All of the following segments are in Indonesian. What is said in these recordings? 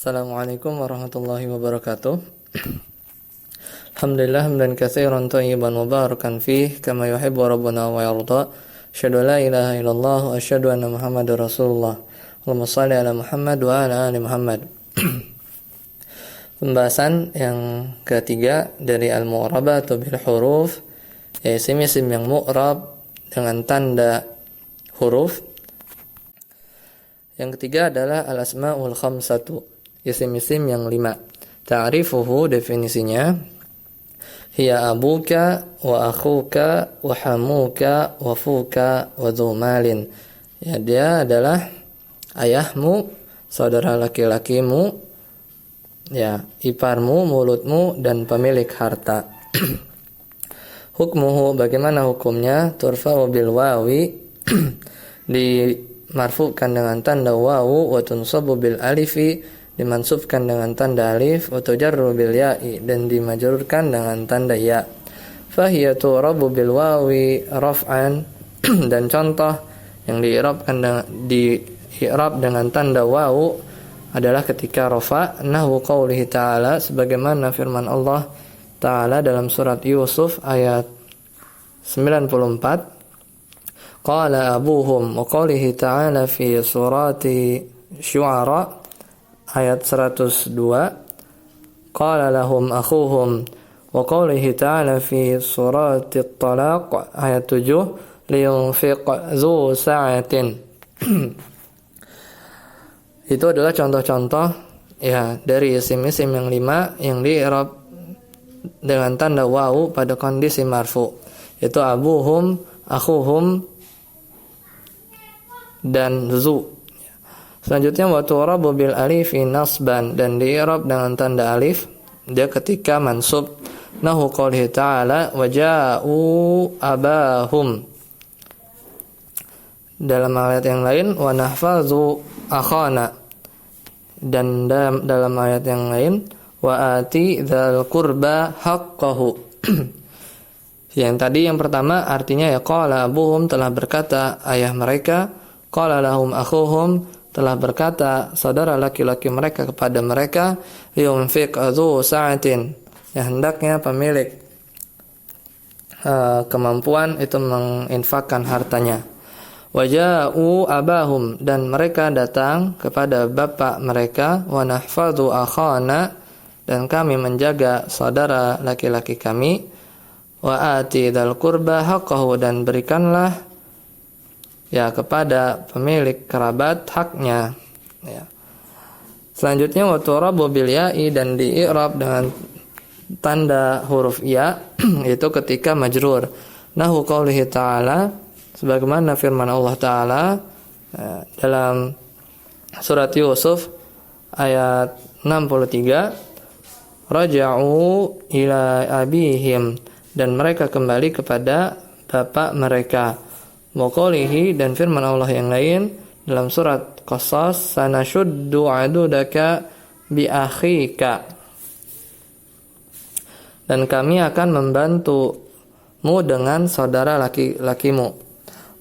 Assalamualaikum warahmatullahi wabarakatuh. Alhamdulillah hamdan katsiran thayyiban mubarakan fih kama yuhibbu rabbuna wa yarda. Asyhadu an la ilaha illallah wa asyhadu anna Muhammadar Rasulullah. Allahumma shalli ala Muhammad wa ala ali Muhammad. Pembahasan yang ketiga dari al-mu'rabatu bil huruf, yaitu isim yang mu'rab dengan tanda huruf. Yang ketiga adalah al-asma'ul khamsatu, isim-isim yang 5. Ta'rifuhu, definisinya, hiya abuka wa akhuka wa hamuka wa fuka wa dzumalin. Ya, dia adalah ayahmu, saudara laki-lakimu, ya, iparmu, mulutmu, dan pemilik harta. Hukmuhu, bagaimana hukumnya? Turfa'u bil wawi, dimarfukan dengan tanda wawu, wa tunsabu bil alifi, dimansubkan dengan tanda alif, wa tujarru bil ya'i, dan dimajrurkan dengan tanda ya. Fahiya turabu bil wawi raf'an, dan contoh yang di'rab dengan tanda wawu adalah ketika rafa, nahwu qaulihi ta'ala, sebagaimana firman Allah Ta'ala dalam surat Yusuf ayat 94. Qala abuhum, wa qaulihi ta'ala fi surati Syu'ara ayat 102. Qala lahum akhuhum, wa qaulihi ta'ala fi surati At-Talaq ayat 7, liyunfiq dzu sa'atin. Itu adalah contoh-contoh, ya, dari isim-isim yang 5 yang di'rab dengan tanda wawu pada kondisi marfu, yaitu abuhum, akhuhum, dan zu. Selanjutnya wa turabu bil alifi nasban, dan di'rab dengan tanda alif dia ketika mansub, nahu qoulihi ta'ala wa ja'u abahum. Dalam ayat yang lain wa nahfazu akhana, dan dalam ayat yang lain wa ati dzal qurba haqqahu. Yang tadi yang pertama artinya ya qala abuhum, telah berkata ayah mereka, qala lahum akhuhum, telah berkata saudara laki-laki mereka kepada mereka, yunfiq dzu sa'atin, ya, hendaknya pemilik kemampuan itu menginfakkan hartanya. Waja'u abahum, dan mereka datang kepada bapak mereka, wa nahfadhu akhana, dan kami menjaga saudara laki-laki kami, wa ati dzal qurba haqqahu, dan berikanlah, ya, kepada pemilik kerabat haknya, ya. Selanjutnya wa turabu bil ya'i, dan di-i'rab dengan tanda huruf ya, itu ketika majrur, nahu qaulihi ta'ala, sebagaimana firman Allah Ta'ala dalam surat Yusuf ayat 63, raja'u ila abihim, dan mereka kembali kepada bapak mereka. Wa qoulihi, dan firman Allah yang lain dalam surat Qasas, sanashuddu adudaka bi akhika, dan kami akan membantumu dengan saudara laki-lakimu.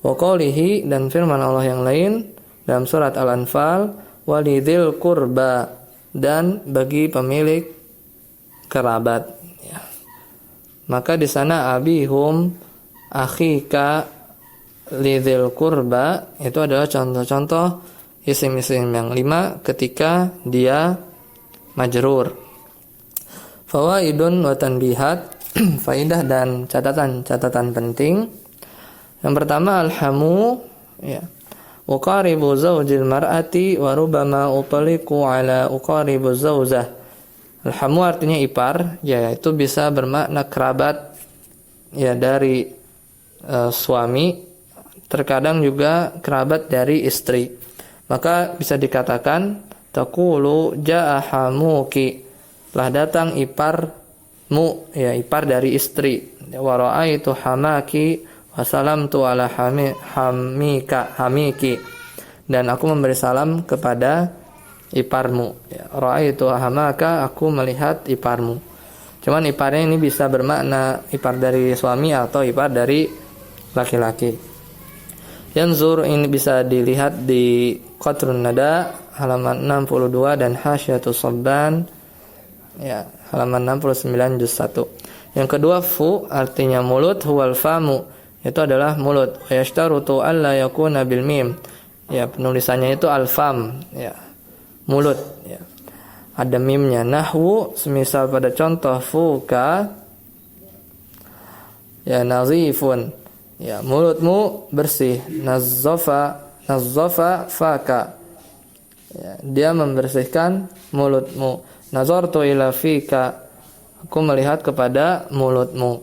Wa qoulihi, dan firman Allah yang lain dalam surat Al-Anfal, walidil qurba, dan bagi pemilik kerabat, ya. Maka di sana abihum, akhika, lidil qurba, itu adalah contoh-contoh isim-isim yang 5 ketika dia majrur. Fawaidun wa tanbihat, faidah dan catatan penting. Yang pertama alhamu, ya, uqaribu zaujil mar'ati wa rubama utliqu ala uqaribu zauzah. Alhamu artinya ipar, ya, itu bisa bermakna kerabat, ya, dari suami, terkadang juga kerabat dari istri. Maka bisa dikatakan taqulu jaa hamuki, telah datang iparmu, ya, ipar dari istri. Wa ra'aitu hamaki wa salamtu ala hamiki, dan aku memberi salam kepada iparmu. Ya, ra'aitu hamaka, aku melihat iparmu. Cuman iparnya ini bisa bermakna ipar dari suami atau ipar dari laki-laki. Yanzur, ini bisa dilihat di Qatrun Nada halaman 62 dan Hasyiatus Sabban ya halaman 69 juz 1. Yang kedua fu artinya mulut, huwal famu itu adalah mulut. Wa yashtarutu alla yakuna bil mim. Ya penulisannya itu al-fam ya mulut ya. Ada mimnya. Nahwu semisal pada contoh fuka ya nazifun ya mulutmu bersih. Nazzafa faka ya, dia membersihkan mulutmu. Nazartu ila fika, aku melihat kepada mulutmu.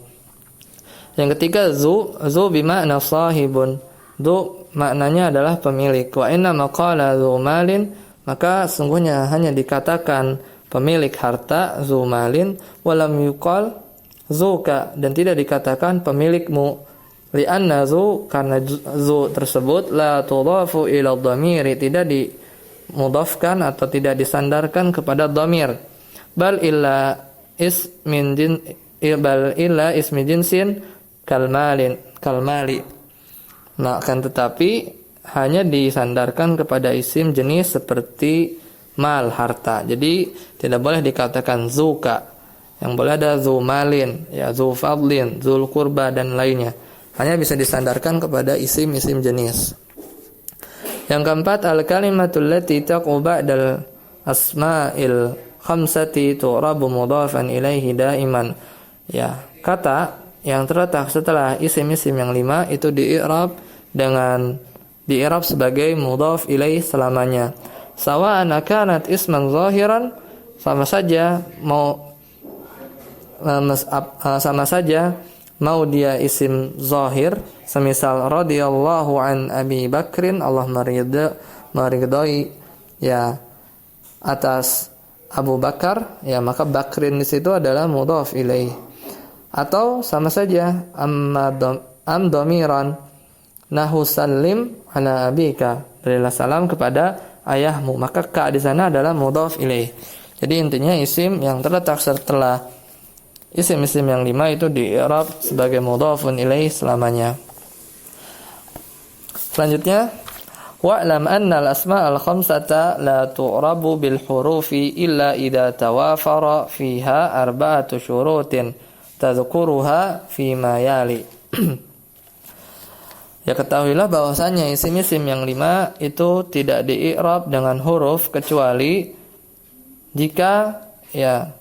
Yang ketiga zu bimakna sahibun. Zu maknanya adalah pemilik. Wa inna maqala zu malin, maka sungguhnya hanya dikatakan pemilik harta zu malin, walam yuqal zuka, dan tidak dikatakan pemilikmu. Li'anna zu, karena zu tersebut la tudhafu ila dhamiri, tidak dimudhafkan atau tidak disandarkan kepada dhamir. Bal illa ismi jinsin kalmali. Nah, akan tetapi hanya disandarkan kepada isim jenis seperti mal, harta. Jadi tidak boleh dikatakan zuka. Yang boleh ada zu malin, ya zu fadlin, zul qurba dan lainnya. Hanya bisa disandarkan kepada isim-isim jenis. Yang keempat, al-kalimatul lati taqu ba'dal asma'il khamsati tu'rabu mudhafan ilaihi daiman. Ya, kata yang terletak setelah isim-isim yang 5 itu di-i'rab sebagai mudhaf ilaih selamanya. Sawa'an kanat isman zahiran, sama saja mau dia isim zahir, semisal radhiyallahu an Abi Bakrin, Allah meridhai ya atas Abu Bakar, ya maka Bakrin di situ adalah mudhaf ilaih. Atau sama saja am dhamiran nahu sallim ala abika, berilah salam kepada ayahmu, maka ka di sana adalah mudhaf ilaih. Jadi intinya isim yang terletak setelah isim-isim yang 5 itu di-i'rab sebagai mudhafun ilaih selamanya. Selanjutnya, wa'lam anna al-asma'al khamsata la tu'rabu bil hurufi illa idza tawafara fiha arba'atu syurutin tadhkuruha fi ma yali. Ya ketahuilah bahwasanya isim-isim yang 5 itu tidak di-i'rab dengan huruf kecuali jika ya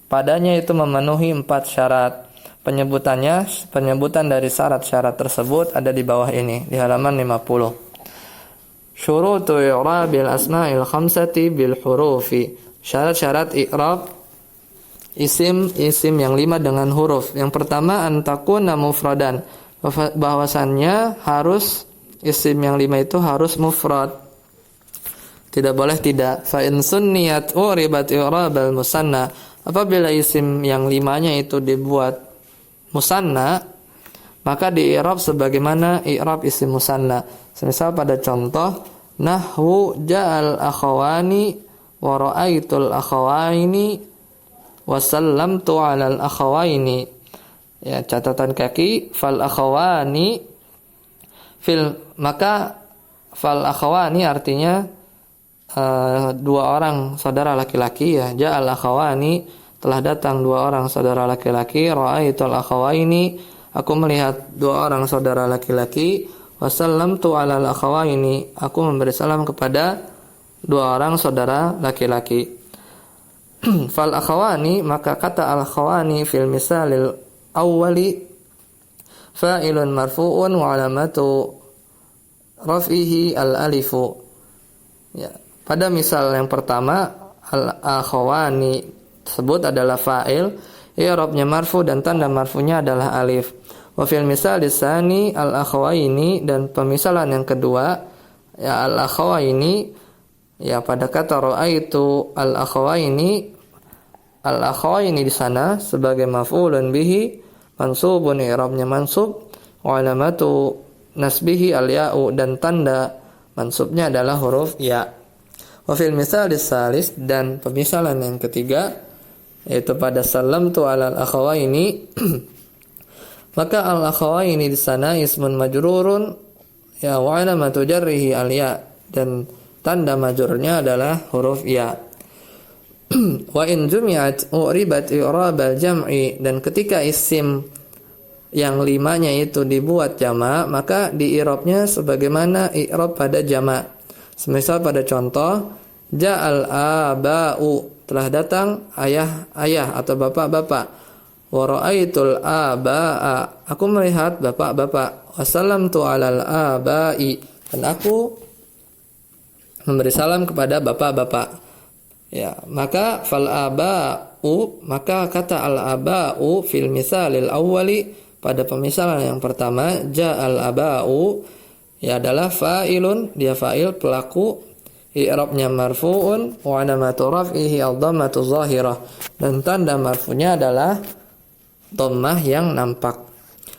padanya itu memenuhi 4 syarat. Penyebutan dari syarat-syarat tersebut ada di bawah ini di halaman 50. Syurutu i'rabil asma'il khamsati bil hurufi. Syarat-syarat i'rab isim yang 5 dengan huruf. Yang pertama, antakuna mufradan. Bahwasannya harus isim yang 5 itu harus mufrad. Tidak boleh tidak. Fa in sunniyat uribat i'rabal musanna. Apabila isim yang 5-nya itu dibuat musanna, maka di-i'rab sebagaimana i'rab isim musanna. Semisal pada contoh nahwu ja'al akhawani wa ra'aitul akhawaini wa sallamtu 'alal akhawaini. Ya, catatan kaki fal akhawani maka fal akhawani artinya dua orang saudara laki-laki, ya ja'al akhawani, telah datang dua orang saudara laki-laki. Ra'aitul akhawaini, aku melihat dua orang saudara laki-laki. Wasallamtu 'alal akhawaini, aku memberi salam kepada dua orang saudara laki-laki. Fal akhawani, maka kata al akhawani fil misalil awwali fa'ilun marfu'un wa 'alamatu raf'ihi al alifu. Ya, pada misal yang pertama al-akhawani tersebut adalah fa'il, i'rabnya marfu dan tanda marfunya adalah alif. Wa fil misal tsani al-akhawaini, dan pemisalan yang kedua ya al-akhawaini, ya pada kata ra'aitu al-akhawaini di sana sebagai maf'ulun bihi mansubun, i'rabnya mansub, wa alamatu nasbihi al-ya'u, dan tanda mansubnya adalah huruf ya. Wa fil misal tsalis, dan pemisalan yang ketiga yaitu pada sallamtu 'alal akhawaini maka al akhawaini di sana ismun majrurun ya wa alamatu jarrihi al ya, dan tanda majrurnya adalah huruf ya. Wa in jumi'at uribat i'rabal jam'i, dan ketika isim yang limanya itu dibuat jamak, maka diirobnya sebagaimana i'rab pada jamak. Semisal pada contoh, ja'al aba'u, telah datang ayah-ayah atau bapak-bapak. Wa ra'aitul aba'a, aku melihat bapak-bapak. Wa sallamtu 'alal aba'i, dan aku memberi salam kepada bapak-bapak. Ya, maka fal aba'u, maka kata al aba'u fil misalil awwali, pada pemisalan yang pertama, ja'al aba'u ya adalah fa'ilun, dia fa'il pelaku, i'rabnya marfu'un wa alamatu raf'ihi ad-dhammatu zahirah, dan tanda marfu'nya adalah dhammah yang nampak.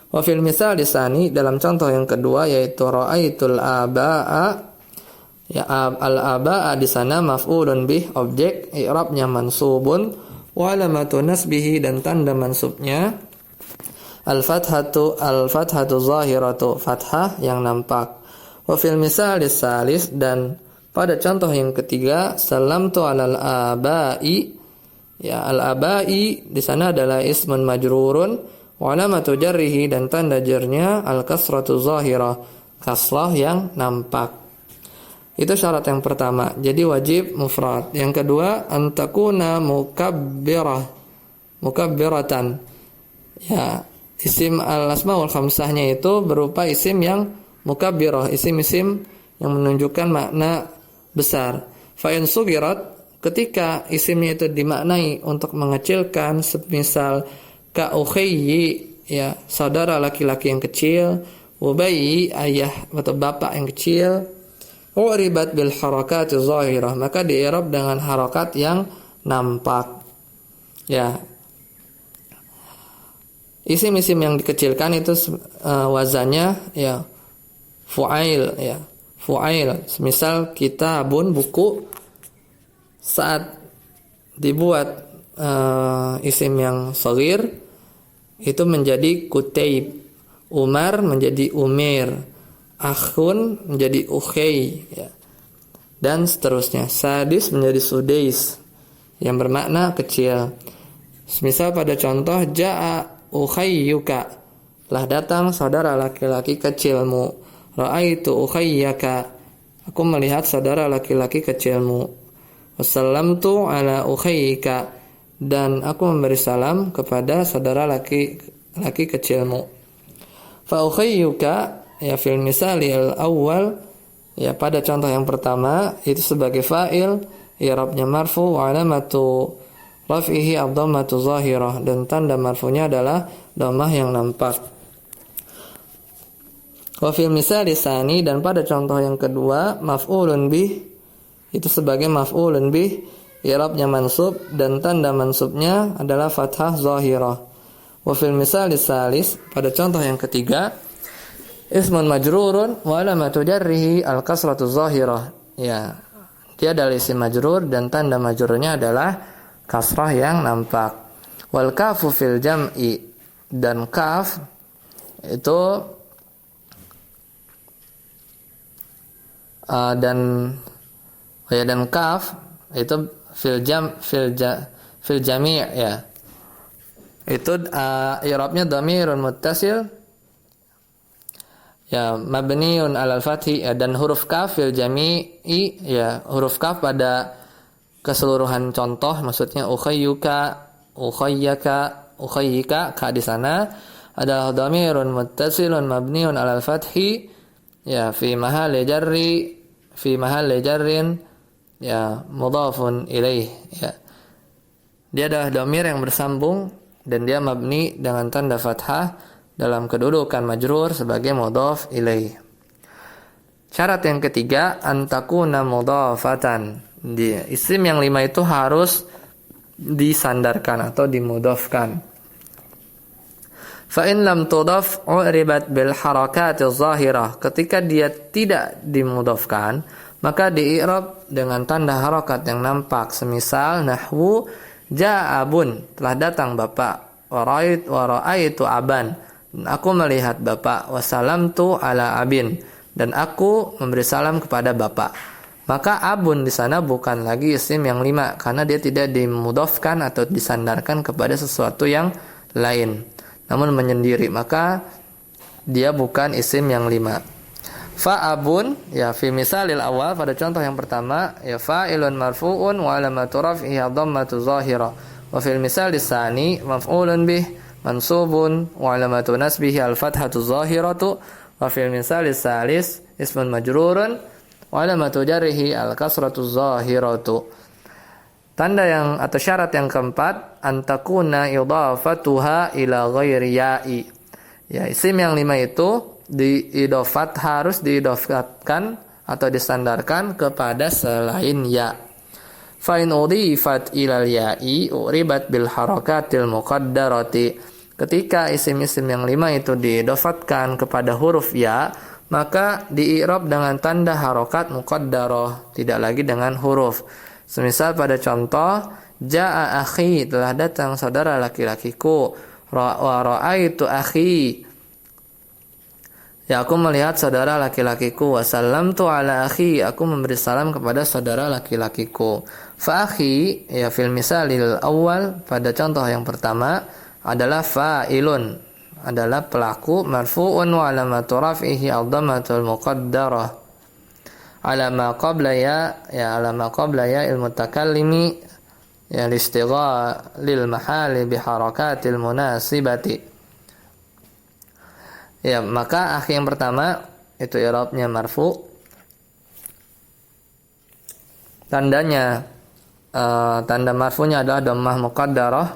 Wa fil misal tsani, dalam contoh yang kedua yaitu ra'aitul aba'a, ya al-aba'a di sana maf'ulun bih, objek, i'rabnya mansubun, wa alamatu nasbihi, dan tanda mansubnya al-fathatu zahiratu, fathah yang nampak. Wa fil misal tsalis, dan pada contoh yang ketiga, salamtu 'alal aba'i, ya al-aba'i di sana adalah ismun majrurun wa alamatu jarrihi, dan tanda jarnya al-kasratu zahirah, kasrah yang nampak. Itu syarat yang pertama. Jadi wajib mufrad. Yang kedua, antakuna mukabbiratan. Ya, isim al-asmaul khamsahnya itu berupa isim yang mukabbirah, isim-isim yang menunjukkan makna besar. Fa in sugirat, ketika isimnya itu dimaknai untuk mengecilkan, semisal ka ukhayyi, ya saudara laki-laki yang kecil, ubayyi, ayah atau bapak yang kecil, uribat bil harakati zahirah, maka di'irab dengan harakat yang nampak. Ya, isim-isim yang dikecilkan itu wazannya ya fu'ail, ya fu'ail. Semisal kitabun, buku, saat dibuat isim yang shaghir itu menjadi kutaib, Umar menjadi umir, akhun menjadi ukhay, ya, dan seterusnya. Sadis menjadi sudais, yang bermakna kecil. Misal pada contoh, ja'a ukhayyuka, telah datang saudara laki-laki kecilmu. Ra'aitu ukhayyaka, aku melihat saudara laki-laki kecilmu. Wassalamtu 'ala ukhayyika, dan aku memberi salam kepada saudara laki-laki kecilmu. Fa ukhayyuka, ya fil misali al-awwal, ya pada contoh yang pertama itu sebagai fa'il, i'rabnya marfu wa alamatu raf'ihi ad-dhammatu zahirah, dan tanda marfunya adalah dhammah yang nampak. Wa fil misali tsani, dan pada contoh yang kedua, maf'ulun bih, itu sebagai maf'ulun bih, i'rabnya mansub, dan tanda mansubnya adalah fathah zahirah. Wa fil misali tsalis, pada contoh yang ketiga, ismun majrurun wa alamatu jarrihi al-kasratu zahirah. Ya, dia adalah isim majrur dan tanda majrurnya adalah kasrah yang nampak. Wal kafu fil jam'i, dan kaf itu dan kaf itu fil jami' ya. Itu i'rabnya dhamirun muttasil, ya mabniun 'alal fathi, ya, dan huruf kaf fil jami'i, ya huruf kaf pada keseluruhan contoh, maksudnya ukhayyuka, ukhayyaka, ukhayyika, ka di sana adalah dhamirun muttasilun mabniun 'alal fathi, ya fi mahalli jarrin, ya mudhafun ilaih, ya dia adalah dhamir yang bersambung dan dia mabni dengan tanda fathah dalam kedudukan majrur sebagai mudhaf ilaih. Syarat yang ketiga, antakuna mudhafatan, isim yang 5 itu harus disandarkan atau dimudhafkan. Fa in lam tudaf u'ribat bil harakati zahirah, ketika dia tidak dimudhafkan maka di'irab dengan tanda harakat yang nampak. Semisal nahwu ja'abun, telah datang bapak, wa ra'aitu aban, dan aku melihat bapak, wa salamtu ala abin, dan aku memberi salam kepada bapak. Maka abun di sana bukan lagi isim yang 5 karena dia tidak dimudhofkan atau disandarkan kepada sesuatu yang lain, namun menyendiri, maka dia bukan isim yang 5. Fa'abun ya fi misalil awal, pada contoh yang pertama ya fa'ilun marfu'un wa alamatu raf'ihi dhammatu zahira, wa fil misalis tsani maf'ulun bih mansubun wa alamatu nasbihi al-fathatu zahiratu, wa fil misalis tsalis ismun majrurun wa alamatu jarrihi al-kasratu zahiratu. Tanda yang atau syarat yang keempat, antakuna idhafatuha ila ghairi ya'i. Ya, isim yang 5 itu harus diidofatkan atau disandarkan kepada selain ya. Fa in udhifat ilal ya'i uribat bil harakatil muqaddarati. Ketika isim-isim yang 5 itu diidofatkan kepada huruf ya, maka di-i'rab dengan tanda harokat muqaddarah, tidak lagi dengan huruf. Semisal pada contoh, ja'a akhi, telah datang saudara laki-lakiku, wa ra'aitu akhi, ya aku melihat saudara laki-lakiku, wa sallamtu ala akhi, aku memberi salam kepada saudara laki-lakiku. Fa akhi, ya fil misalil awal, pada contoh yang pertama adalah fa'ilun, adalah pelaku, marfu'un wa alamatu raf'ihi ad-dhammatul muqaddarah alama qabla ya alama qabla ya al-mutakallimi ya listighalil mahali biharakatil munasibati. Ya, maka akhi yang pertama itu i'rabnya marfu, tandanya tanda marfunya adalah dhammah muqaddarah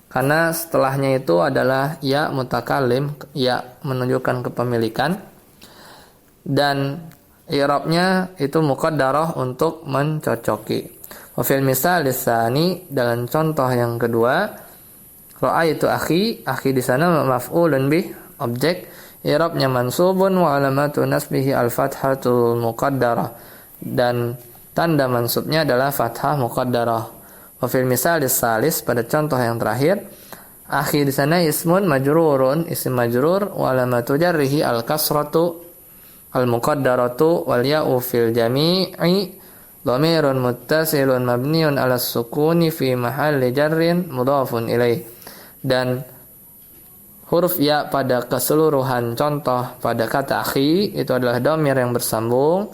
karena setelahnya itu adalah ya mutakallim, ya menunjukkan kepemilikan, dan i'rabnya itu muqaddarah untuk mencocoki. Wa fil misal tsani, dalam contoh yang kedua, ra'aitu akhi, akhi di sana maf'ulun bih, objek, i'rabnya mansubun wa alamatu nasbihi al-fathatu muqaddarah, dan tanda mansubnya adalah fathah muqaddarah. Wa fil misal tsalis, pada contoh yang terakhir, akhi di sana ismun majrurun, isim majrur, wa alamatu jarrihi al-kasratu al-muqaddaratu wal ya'u fil jami'i dhamirun muttasilun mabniun 'ala sukuni fi mahalli jarrin mudhafun ilaih. Dan huruf ya pada keseluruhan contoh pada kata akhi itu adalah dhamir yang bersambung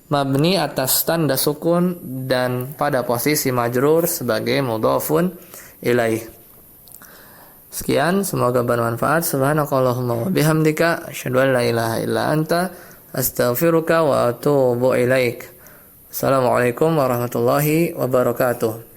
mabni atas tanda sukun dan pada posisi majrur sebagai mudhafun ilaih. Sekian, semoga bermanfaat. Subhanakallahumma wa bihamdika asyhadu an la ilaha illa anta astaghfiruka wa atubu ilaik. Assalamualaikum warahmatullahi wabarakatuh.